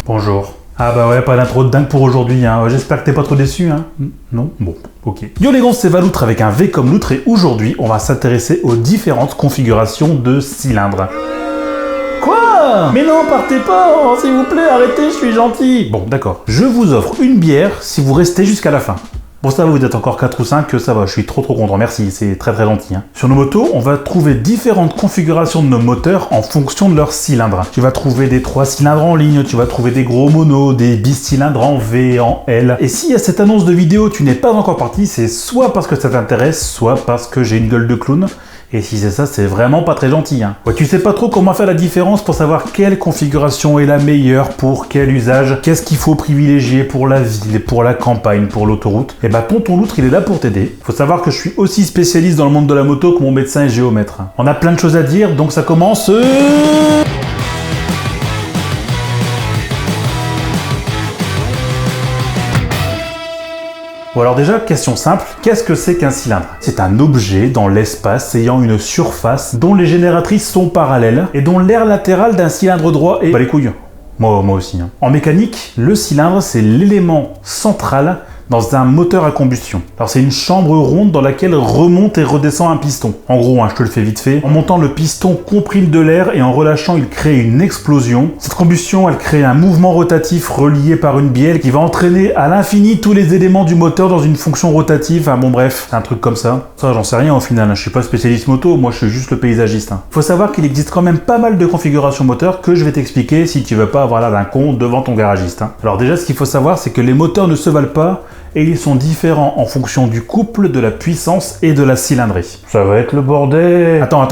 Bonjour. Ah bah ouais, pas d'intro de dingue pour aujourd'hui, hein. J'espère que t'es pas trop déçu, hein. Non? Bon, ok. Yo les gars, c'est Valoutre avec un V comme loutre et aujourd'hui, on va s'intéresser aux différentes configurations de cylindres. Quoi? Mais non, partez pas, oh, s'il vous plaît, arrêtez, je suis gentil. Bon, d'accord. Je vous offre une bière si vous restez jusqu'à la fin. Bon, ça va, vous êtes encore 4 ou 5, que ça va, je suis trop content, merci, c'est très gentil. Hein. Sur nos motos, on va trouver différentes configurations de nos moteurs en fonction de leur cylindre. Tu vas trouver des 3 cylindres en ligne, tu vas trouver des gros monos, des bicylindres en V, en L. Et si à cette annonce de vidéo tu n'es pas encore parti, c'est soit parce que ça t'intéresse, soit parce que j'ai une gueule de clown. Et si c'est ça, c'est vraiment pas très gentil. Hein. Ouais, tu sais pas trop comment faire la différence pour savoir quelle configuration est la meilleure pour quel usage, qu'est-ce qu'il faut privilégier pour la ville, pour la campagne, pour l'autoroute. Et bah Tonton Loutre, il est là pour t'aider. Faut savoir que je suis aussi spécialiste dans le monde de la moto que mon médecin est géomètre. On a plein de choses à dire, donc ça commence... Bon alors déjà, question simple, qu'est-ce que c'est qu'un cylindre? C'est un objet dans l'espace ayant une surface dont les génératrices sont parallèles et dont l'aire latérale d'un cylindre droit est... Bah les couilles. Moi aussi. Hein. En mécanique, le cylindre c'est l'élément central dans un moteur à combustion. Alors c'est une chambre ronde dans laquelle remonte et redescend un piston. En gros, hein, je te le fais vite fait. En montant, le piston comprime de l'air et en relâchant, il crée une explosion. Cette combustion, elle crée un mouvement rotatif relié par une bielle qui va entraîner à l'infini tous les éléments du moteur dans une fonction rotative. Enfin bon bref, un truc comme ça. Ça, j'en sais rien au final. Hein. Je suis pas spécialiste moto, moi je suis juste le paysagiste. Hein. Faut savoir qu'il existe quand même pas mal de configurations moteurs que je vais t'expliquer si tu veux pas avoir l'air d'un con devant ton garagiste. Hein. Alors déjà, ce qu'il faut savoir, c'est que les moteurs ne se valent pas et ils sont différents en fonction du couple, de la puissance et de la cylindrée. Ça va être le bordel. Attends,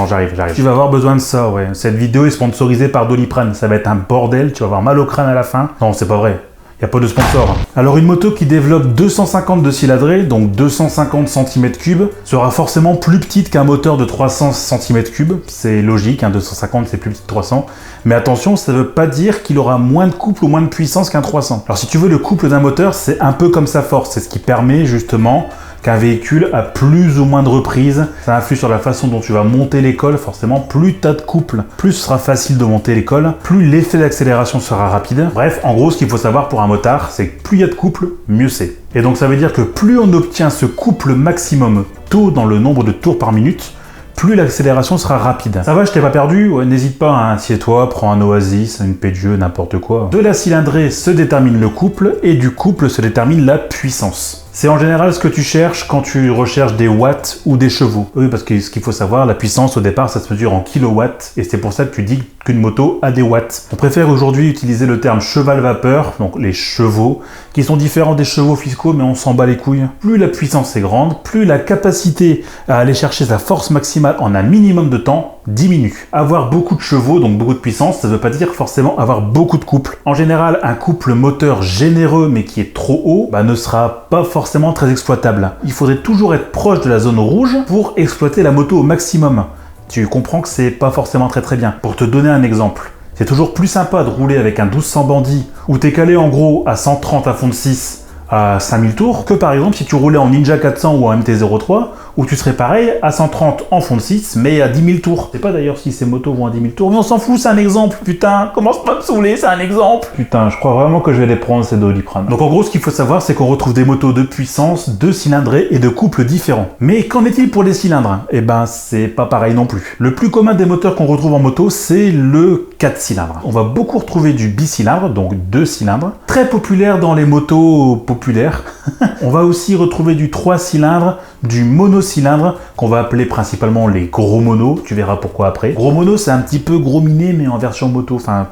j'arrive. Tu vas avoir besoin de ça, ouais. Cette vidéo est sponsorisée par Doliprane. Ça va être un bordel, tu vas avoir mal au crâne à la fin. Non, c'est pas vrai. Y a pas de sponsor. Alors une moto qui développe 250 de cylindrée, donc 250 cm3, sera forcément plus petite qu'un moteur de 300 cm3. C'est logique, hein, 250 c'est plus petit que 300. Mais attention, ça veut pas dire qu'il aura moins de couple ou moins de puissance qu'un 300. Alors si tu veux, le couple d'un moteur, c'est un peu comme sa force. C'est ce qui permet justement qu'un véhicule a plus ou moins de reprises. Ça influe sur la façon dont tu vas monter l'école. Forcément, plus tu as de couple, plus ce sera facile de monter l'école, plus l'effet d'accélération sera rapide. Bref, en gros, ce qu'il faut savoir pour un motard, c'est que plus il y a de couple, mieux c'est. Et donc ça veut dire que plus on obtient ce couple maximum tôt dans le nombre de tours par minute, plus l'accélération sera rapide. Ça va, je t'ai pas perdu? Ouais, n'hésite pas, hein, assieds-toi, prends un Oasis, une Peugeot, n'importe quoi. De la cylindrée se détermine le couple, et du couple se détermine la puissance. C'est en général ce que tu cherches quand tu recherches des watts ou des chevaux. Oui, parce que ce qu'il faut savoir, la puissance au départ, ça se mesure en kilowatts, et c'est pour ça que tu dis qu'une moto a des watts. On préfère aujourd'hui utiliser le terme cheval-vapeur, donc les chevaux, qui sont différents des chevaux fiscaux, mais on s'en bat les couilles. Plus la puissance est grande, plus la capacité à aller chercher sa force maximale en un minimum de temps diminue. Avoir beaucoup de chevaux, donc beaucoup de puissance, ça ne veut pas dire forcément avoir beaucoup de couple. En général, un couple moteur généreux mais qui est trop haut, ne sera pas forcément très exploitable. Il faudrait toujours être proche de la zone rouge pour exploiter la moto au maximum. Tu comprends que c'est pas forcément très bien. Pour te donner un exemple, c'est toujours plus sympa de rouler avec un 1200 bandit où t'es calé en gros à 130 à fond de 6 à 5000 tours que par exemple si tu roulais en Ninja 400 ou en MT-03 où tu serais pareil à 130 en fond de 6 mais à 10 000 tours. Je sais pas d'ailleurs si ces motos vont à 10 000 tours mais on s'en fout, c'est un exemple, putain, commence pas à me saouler, c'est un exemple. Putain, je crois vraiment que je vais les prendre ces Doliprane. Donc en gros ce qu'il faut savoir c'est qu'on retrouve des motos de puissance, de cylindrée et de couple différents. Mais qu'en est-il pour les cylindres? Eh ben c'est pas pareil non plus. Le plus commun des moteurs qu'on retrouve en moto c'est le 4 cylindres. On va beaucoup retrouver du bicylindre, donc 2 cylindres, très populaire dans les motos populaires. On va aussi retrouver du 3 cylindres, du monocylindre, qu'on va appeler principalement les gros monos, tu verras pourquoi après. Gros mono, c'est un petit peu gros miné, mais en version moto, enfin...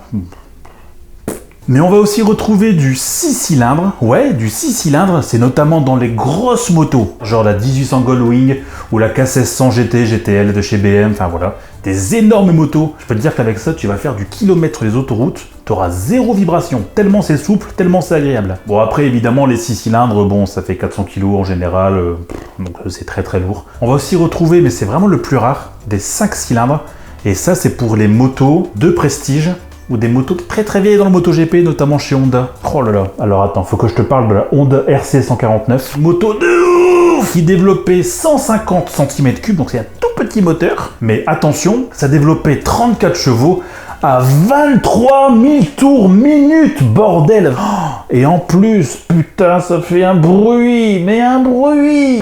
Mais on va aussi retrouver du 6 cylindres. Ouais, du 6 cylindres, c'est notamment dans les grosses motos, genre la 1800 Goldwing ou la K1600 GT, GTL de chez BM, enfin voilà. Des énormes motos. Je peux te dire qu'avec ça, tu vas faire du kilomètre sur les autoroutes, tu auras zéro vibration, tellement c'est souple, tellement c'est agréable. Bon après, évidemment, les 6 cylindres, bon, ça fait 400 kg en général, donc c'est très lourd. On va aussi retrouver, mais c'est vraiment le plus rare, des 5 cylindres. Et ça, c'est pour les motos de prestige, ou des motos très vieilles dans le MotoGP, notamment chez Honda. Oh là là. Alors attends, faut que je te parle de la Honda RC 149. Moto de ouf qui développait 150 cm3, donc c'est un tout petit moteur. Mais attention, ça développait 34 chevaux à 23 000 tours minute, bordel. Et en plus, putain, ça fait un bruit, mais un bruit.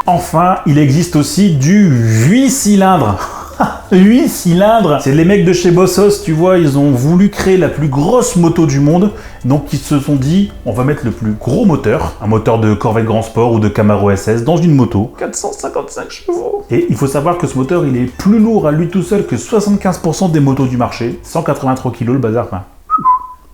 Enfin, il existe aussi du 8 cylindres. 8 cylindres. C'est les mecs de chez Bossos, tu vois, ils ont voulu créer la plus grosse moto du monde. Donc ils se sont dit, on va mettre le plus gros moteur, un moteur de Corvette Grand Sport ou de Camaro SS dans une moto. 455 chevaux. Et il faut savoir que ce moteur, il est plus lourd à lui tout seul que 75% des motos du marché. 183 kg le bazar, enfin,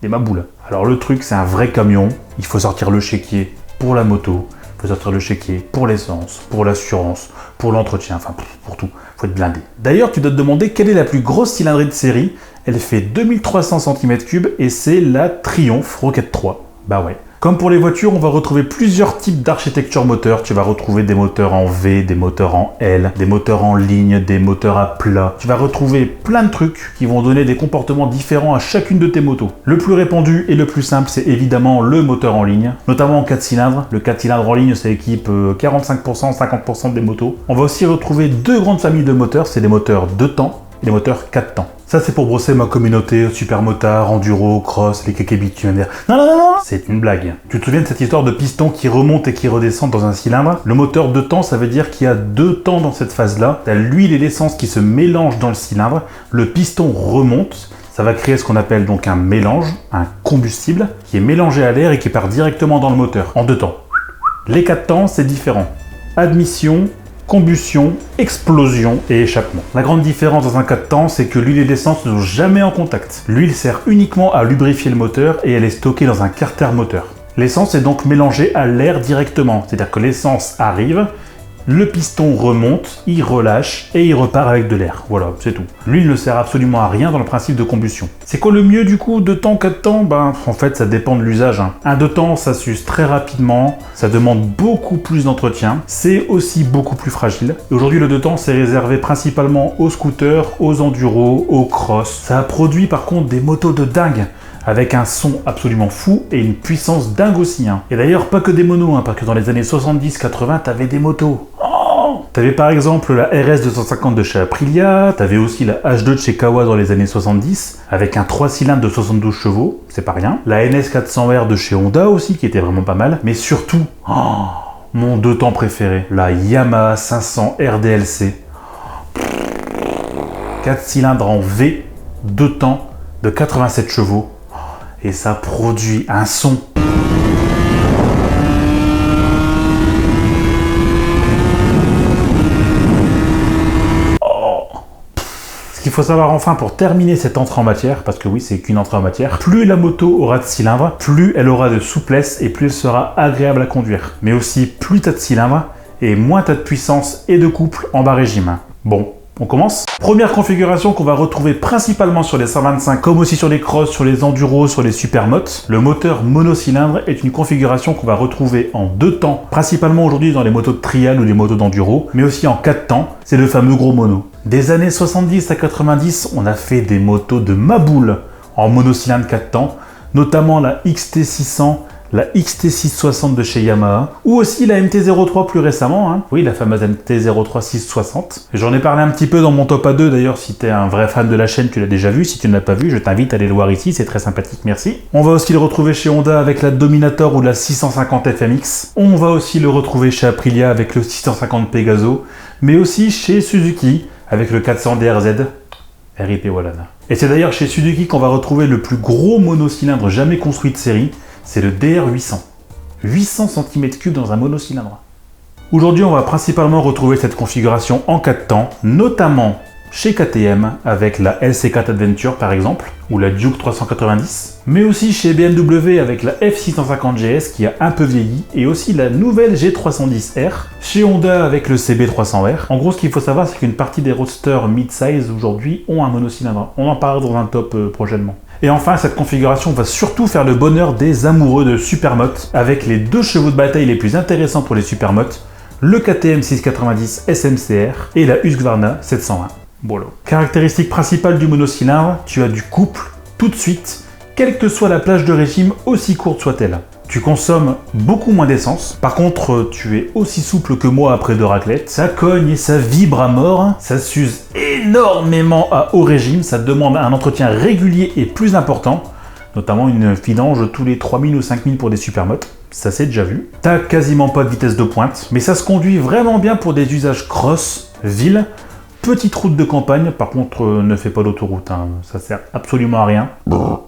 des maboules. Alors le truc, c'est un vrai camion. Il faut sortir le chéquier pour la moto. Il faut sortir le chéquier pour l'essence, pour l'assurance, pour l'entretien, enfin pour tout. Il faut être blindé. D'ailleurs, tu dois te demander quelle est la plus grosse cylindrée de série. Elle fait 2300 cm3 et c'est la Triumph Rocket 3. Bah ouais. Comme pour les voitures, on va retrouver plusieurs types d'architecture moteur. Tu vas retrouver des moteurs en V, des moteurs en L, des moteurs en ligne, des moteurs à plat. Tu vas retrouver plein de trucs qui vont donner des comportements différents à chacune de tes motos. Le plus répandu et le plus simple, c'est évidemment le moteur en ligne, notamment en 4 cylindres. Le 4 cylindres en ligne, ça équipe 45%, 50% des motos. On va aussi retrouver deux grandes familles de moteurs. C'est des moteurs 2 temps et des moteurs 4 temps. Ça, c'est pour brosser ma communauté super motard, enduro, cross, les kékébis. Tu vas me dire, non, c'est une blague. Tu te souviens de cette histoire de piston qui remonte et qui redescend dans un cylindre? Le moteur 2 temps, ça veut dire qu'il y a 2 temps dans cette phase-là. Tu as l'huile et l'essence qui se mélangent dans le cylindre. Le piston remonte. Ça va créer ce qu'on appelle donc un mélange, un combustible, qui est mélangé à l'air et qui part directement dans le moteur, en 2 temps. Les 4 temps, c'est différent. Admission, combustion, explosion et échappement. La grande différence dans un 4 temps, c'est que l'huile et l'essence ne sont jamais en contact. L'huile sert uniquement à lubrifier le moteur et elle est stockée dans un carter moteur. L'essence est donc mélangée à l'air directement, c'est-à-dire que l'essence arrive, le piston remonte, il relâche et il repart avec de l'air. Voilà, c'est tout. L'huile ne sert absolument à rien dans le principe de combustion. C'est quoi le mieux du coup? 2 temps, 4 temps? Ben, en fait, ça dépend de l'usage. Un 2 temps, ça s'use très rapidement, ça demande beaucoup plus d'entretien, c'est aussi beaucoup plus fragile. Et aujourd'hui, le 2 temps, c'est réservé principalement aux scooters, aux enduros, aux cross. Ça a produit par contre des motos de dingue, avec un son absolument fou et une puissance dingue aussi. Et d'ailleurs, pas que des monos, parce que dans les années 70-80, t'avais des motos. T'avais par exemple la RS 250 de chez Aprilia, t'avais aussi la H2 de chez Kawa dans les années 70, avec un 3 cylindres de 72 chevaux, c'est pas rien. La NS 400R de chez Honda aussi, qui était vraiment pas mal. Mais surtout, mon 2 temps préféré, la Yamaha 500 RDLC. 4 cylindres en V, 2 temps de 87 chevaux. Et ça produit un son. Ce qu'il faut savoir enfin pour terminer cette entrée en matière, parce que oui, c'est qu'une entrée en matière, plus la moto aura de cylindres, plus elle aura de souplesse et plus elle sera agréable à conduire. Mais aussi, plus tu as de cylindres et moins tu as de puissance et de couple en bas régime. Bon, on commence. Première configuration qu'on va retrouver principalement sur les 125, comme aussi sur les cross, sur les enduros, sur les supermotos. Le moteur monocylindre est une configuration qu'on va retrouver en 2 temps, principalement aujourd'hui dans les motos de trial ou les motos d'enduro, mais aussi en 4 temps, c'est le fameux gros mono. Des années 70 à 90, on a fait des motos de maboule en monocylindre 4 temps, notamment la XT600, la XT660 de chez Yamaha, ou aussi la MT-03 plus récemment, oui, la fameuse MT-03 660. J'en ai parlé un petit peu dans mon top A2, d'ailleurs, si t'es un vrai fan de la chaîne, tu l'as déjà vu. Si tu ne l'as pas vu, je t'invite à aller le voir ici, c'est très sympathique, merci. On va aussi le retrouver chez Honda avec la Dominator ou la 650 FMX. On va aussi le retrouver chez Aprilia avec le 650 Pegaso, mais aussi chez Suzuki avec le 400 DRZ. RIP Walana. Et c'est d'ailleurs chez Suzuki qu'on va retrouver le plus gros monocylindre jamais construit de série, c'est le DR800. 800 cm3 dans un monocylindre. Aujourd'hui, on va principalement retrouver cette configuration en 4 temps, notamment chez KTM avec la LC4 Adventure par exemple, ou la Duke 390, mais aussi chez BMW avec la F650 GS qui a un peu vieilli, et aussi la nouvelle G310R, chez Honda avec le CB300R. En gros, ce qu'il faut savoir, c'est qu'une partie des roadsters mid-size aujourd'hui ont un monocylindre. On en parlera dans un top prochainement. Et enfin, cette configuration va surtout faire le bonheur des amoureux de supermotos, avec les 2 chevaux de bataille les plus intéressants pour les supermotos, le KTM 690 SMCR et la Husqvarna 701. Voilà. Caractéristique principale du monocylindre, tu as du couple tout de suite, quelle que soit la plage de régime, aussi courte soit-elle. Tu consommes beaucoup moins d'essence. Par contre, tu es aussi souple que moi après 2 raclettes. Ça cogne et ça vibre à mort. Ça s'use énormément à haut régime. Ça demande un entretien régulier et plus important. Notamment une vidange tous les 3000 ou 5000 pour des supermotos. Ça s'est déjà vu. T'as quasiment pas de vitesse de pointe. Mais ça se conduit vraiment bien pour des usages cross, ville, petite route de campagne. Par contre, ne fais pas l'autoroute. Hein. Ça sert absolument à rien.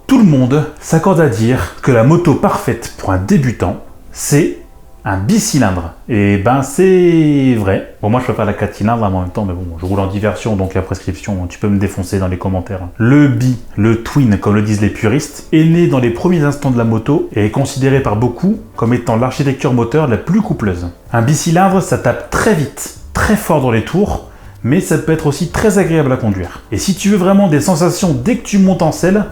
Tout le monde s'accorde à dire que la moto parfaite pour un débutant, c'est un bicylindre. Et ben c'est vrai. Bon, moi je préfère la 4 cylindres en même temps, mais bon, je roule en diversion, donc la prescription, tu peux me défoncer dans les commentaires. Le bi, le twin, comme le disent les puristes, est né dans les premiers instants de la moto et est considéré par beaucoup comme étant l'architecture moteur la plus coupleuse. Un bicylindre, ça tape très vite, très fort dans les tours, mais ça peut être aussi très agréable à conduire. Et si tu veux vraiment des sensations dès que tu montes en selle,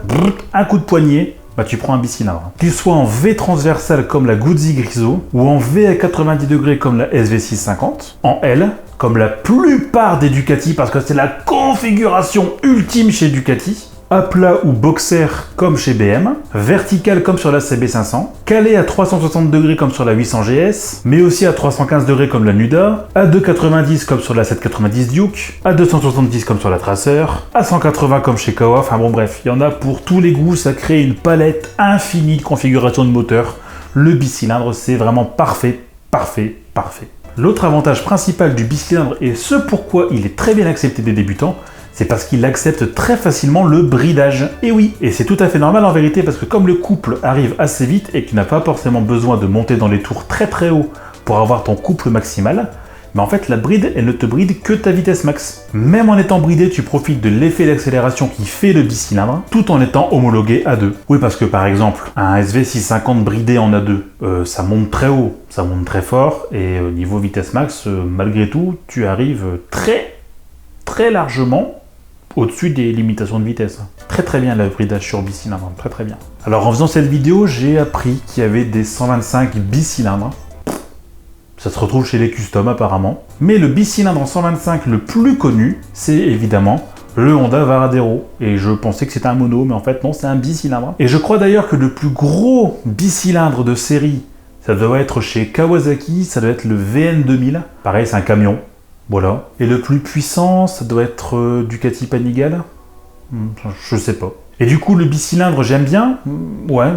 un coup de poignet, bah tu prends un bicylindre. Qu'il soit en V transversal comme la Guzzi Griso, ou en V à 90 degrés comme la SV650, en L, comme la plupart des Ducati, parce que c'est la configuration ultime chez Ducati, à plat ou boxer comme chez BM, vertical comme sur la CB500, calé à 360 degrés comme sur la 800 GS, mais aussi à 315 degrés comme la Nuda, à 290 comme sur la 790 Duke, à 270 comme sur la Tracer, à 180 comme chez Kawa, enfin bon bref, il y en a pour tous les goûts, ça crée une palette infinie de configurations de moteur. Le bicylindre, c'est vraiment parfait, parfait, parfait. L'autre avantage principal du bicylindre, et ce pourquoi il est très bien accepté des débutants, c'est parce qu'il accepte très facilement le bridage. Et oui, et c'est tout à fait normal en vérité, parce que comme le couple arrive assez vite et que tu n'as pas forcément besoin de monter dans les tours très très haut pour avoir ton couple maximal, mais en fait la bride, elle ne te bride que ta vitesse max. Même en étant bridé, tu profites de l'effet d'accélération qui fait le bicylindre, tout en étant homologué A2. Oui, parce que par exemple, un SV650 bridé en A2, ça monte très haut, ça monte très fort, et niveau vitesse max, malgré tout, tu arrives très largement au-dessus des limitations de vitesse. Très très bien le bridage sur bicylindre, très très bien. Alors en faisant cette vidéo, j'ai appris qu'il y avait des 125 bicylindres. Ça se retrouve chez les custom apparemment. Mais le bicylindre en 125 le plus connu, c'est évidemment le Honda Varadero. Et je pensais que c'était un mono, mais en fait non, c'est un bicylindre. Et je crois d'ailleurs que le plus gros bicylindre de série, ça doit être chez Kawasaki, ça doit être le VN2000. Pareil, c'est un camion. Voilà. Et le plus puissant, ça doit être Ducati Panigale. Je sais pas. Et du coup, le bicylindre, j'aime bien. Ouais,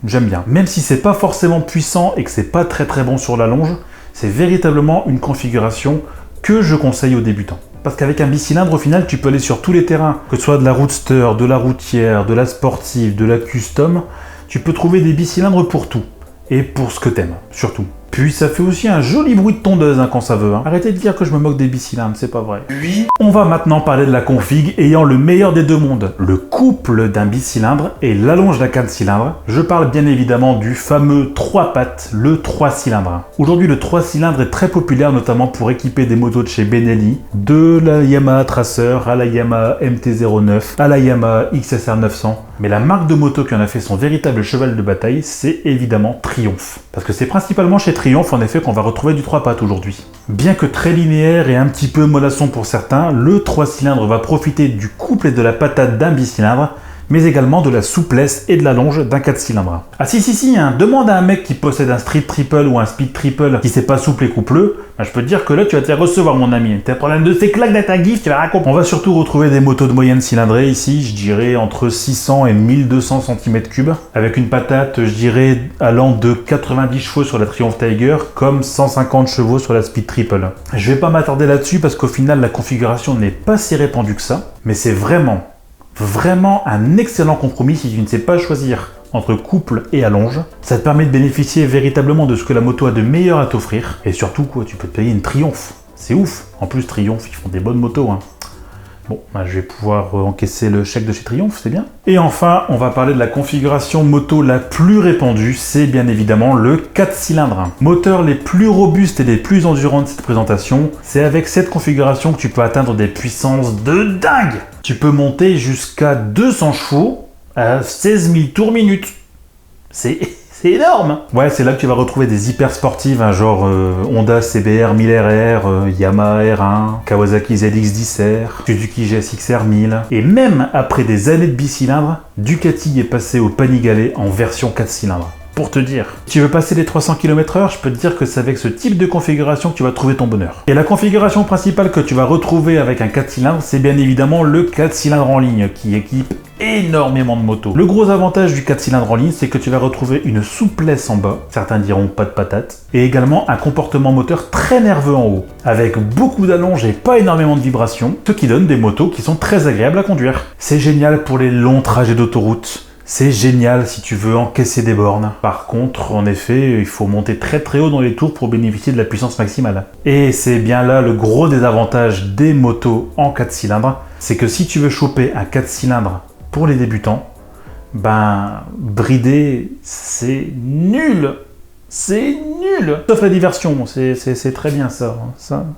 j'aime bien. Même si c'est pas forcément puissant et que c'est pas très très bon sur la longe, c'est véritablement une configuration que je conseille aux débutants. Parce qu'avec un bicylindre, au final, tu peux aller sur tous les terrains. Que ce soit de la roadster, de la routière, de la sportive, de la custom, tu peux trouver des bicylindres pour tout. Et pour ce que t'aimes, surtout. Puis ça fait aussi un joli bruit de tondeuse quand ça veut. Arrêtez de dire que je me moque des bicylindres, c'est pas vrai. Oui. On va maintenant parler de la config ayant le meilleur des deux mondes. Le couple d'un bicylindre et l'allonge d'un 4 cylindres. Je parle bien évidemment du fameux 3 pattes, le 3 cylindres. Aujourd'hui, le 3 cylindres est très populaire, notamment pour équiper des motos de chez Benelli, de la Yamaha Tracer à la Yamaha MT-09, à la Yamaha XSR 900. Mais la marque de moto qui en a fait son véritable cheval de bataille, c'est évidemment Triumph. Parce que c'est principalement chez Triumph en effet qu'on va retrouver du 3 pattes aujourd'hui. Bien que très linéaire et un petit peu mollasson pour certains, le 3 cylindres va profiter du couple et de la patate d'un bicylindre, mais également de la souplesse et de la longe d'un 4 cylindres. Ah si, hein, demande à un mec qui possède un street triple ou un speed triple qui sait pas souple et coupleux, bah, je peux te dire que là tu vas te faire recevoir mon ami. T'as un problème de ces claques d'ata gif, tu vas raconter. On va surtout retrouver des motos de moyenne cylindrée ici, je dirais entre 600 et 1200 cm3, avec une patate, je dirais, allant de 90 chevaux sur la Triumph Tiger, comme 150 chevaux sur la speed triple. Je vais pas m'attarder là-dessus parce qu'au final la configuration n'est pas si répandue que ça, mais c'est vraiment un excellent compromis si tu ne sais pas choisir entre couple et allonge. Ça te permet de bénéficier véritablement de ce que la moto a de meilleur à t'offrir. Et surtout, quoi, tu peux te payer une Triumph. C'est ouf. En plus, Triumph, ils font des bonnes motos. Hein. Bon, bah, je vais pouvoir encaisser le chèque de chez Triumph, c'est bien. Et enfin, on va parler de la configuration moto la plus répandue, c'est bien évidemment le 4 cylindres. Moteur les plus robustes et les plus endurants de cette présentation, c'est avec cette configuration que tu peux atteindre des puissances de dingue. Tu peux monter jusqu'à 200 chevaux à 16 000 tours minute. C'est C'est énorme. Ouais, c'est là que tu vas retrouver des hyper sportives, hein, genre Honda CBR 1000RR, Yamaha R1, Kawasaki ZX10R, Suzuki GSX-R 1000. Et même après des années de bicylindre, Ducati est passé au Panigale en version 4 cylindres. Pour te dire. Si tu veux passer les 300 km/h, je peux te dire que c'est avec ce type de configuration que tu vas trouver ton bonheur. Et la configuration principale que tu vas retrouver avec un 4 cylindres, c'est bien évidemment le 4 cylindres en ligne qui équipe énormément de motos. Le gros avantage du 4 cylindres en ligne, c'est que tu vas retrouver une souplesse en bas, certains diront pas de patate, et également un comportement moteur très nerveux en haut, avec beaucoup d'allonges et pas énormément de vibrations, ce qui donne des motos qui sont très agréables à conduire. C'est génial pour les longs trajets d'autoroute. C'est génial si tu veux encaisser des bornes. Par contre, en effet, il faut monter très très haut dans les tours pour bénéficier de la puissance maximale. Et c'est bien là le gros désavantage des motos en 4 cylindres, c'est que si tu veux choper un 4 cylindres pour les débutants, ben brider, c'est nul. C'est nul. Sauf la diversion, c'est très bien ça.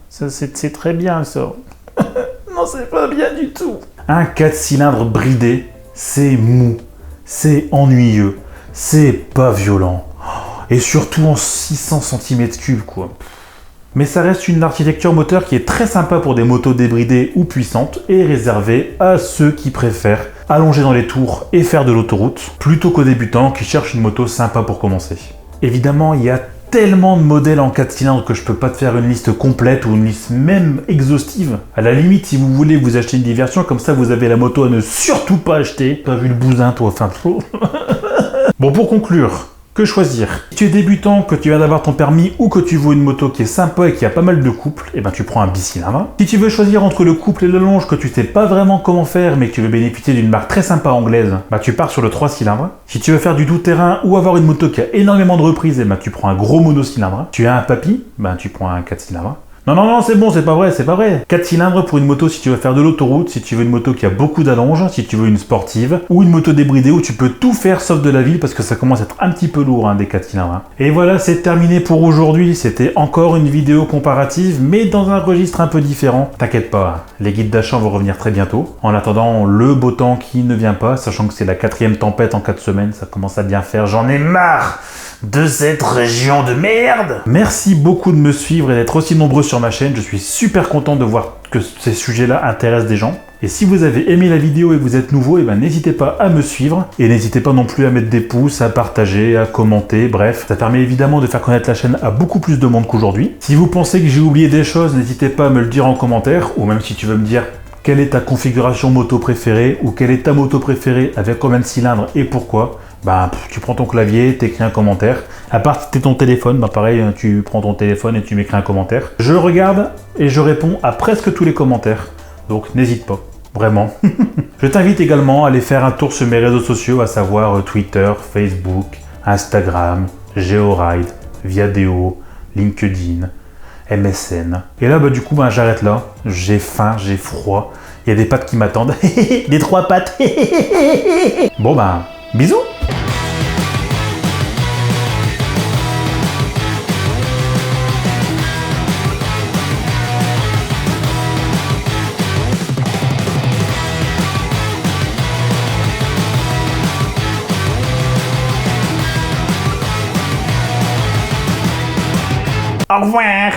C'est très bien ça. Non, c'est pas bien du tout. Un 4 cylindres bridé, c'est mou. C'est ennuyeux, c'est pas violent, et surtout en 600 cm3 quoi. Mais ça reste une architecture moteur qui est très sympa pour des motos débridées ou puissantes et réservée à ceux qui préfèrent allonger dans les tours et faire de l'autoroute, plutôt qu'aux débutants qui cherchent une moto sympa pour commencer. Évidemment, il y a tellement de modèles en 4 cylindres que je peux pas te faire une liste complète ou une liste même exhaustive. À la limite, si vous voulez vous acheter une diversion, comme ça vous avez la moto à ne surtout pas acheter. T'as vu le bousin toi, enfin trop. Bon, pour conclure, que choisir? Si tu es débutant, que tu viens d'avoir ton permis ou que tu veux une moto qui est sympa et qui a pas mal de couple, et ben tu prends un bicylindre. Si tu veux choisir entre le couple et la longe que tu sais pas vraiment comment faire mais que tu veux bénéficier d'une marque très sympa anglaise, bah tu pars sur le 3 cylindres. Si tu veux faire du tout-terrain ou avoir une moto qui a énormément de reprises, et ben tu prends un gros monocylindre. Tu as un papy, ben tu prends un 4 cylindres. Non, c'est bon, c'est pas vrai. 4 cylindres pour une moto si tu veux faire de l'autoroute, si tu veux une moto qui a beaucoup d'allonges, si tu veux une sportive, ou une moto débridée où tu peux tout faire sauf de la ville parce que ça commence à être un petit peu lourd hein, des 4 cylindres. Hein. Et voilà, c'est terminé pour aujourd'hui. C'était encore une vidéo comparative, mais dans un registre un peu différent. T'inquiète pas, les guides d'achat vont revenir très bientôt. En attendant, le beau temps qui ne vient pas, sachant que c'est la 4e tempête en 4 semaines, ça commence à bien faire. J'en ai marre de cette région de merde. Merci beaucoup de me suivre et d'être aussi nombreux sur ma chaîne. Je suis super content de voir que ces sujets-là intéressent des gens. Et si vous avez aimé la vidéo et que vous êtes nouveau, et ben n'hésitez pas à me suivre. Et n'hésitez pas non plus à mettre des pouces, à partager, à commenter, bref. Ça permet évidemment de faire connaître la chaîne à beaucoup plus de monde qu'aujourd'hui. Si vous pensez que j'ai oublié des choses, n'hésitez pas à me le dire en commentaire. Ou même si tu veux me dire quelle est ta configuration moto préférée ou quelle est ta moto préférée avec combien de cylindres et pourquoi. Bah, tu prends ton clavier, t'écris un commentaire. À part si t'es ton téléphone, bah pareil, tu prends ton téléphone et tu m'écris un commentaire. Je regarde et je réponds à presque tous les commentaires. Donc n'hésite pas, vraiment. Je t'invite également à aller faire un tour sur mes réseaux sociaux, à savoir Twitter, Facebook, Instagram, GeoRide, Viadeo, LinkedIn, MSN. Et là, bah du coup, bah, j'arrête là. J'ai faim, j'ai froid. Il y a des pattes qui m'attendent. Des 3 pattes. Bon bah, bisous. Au revoir.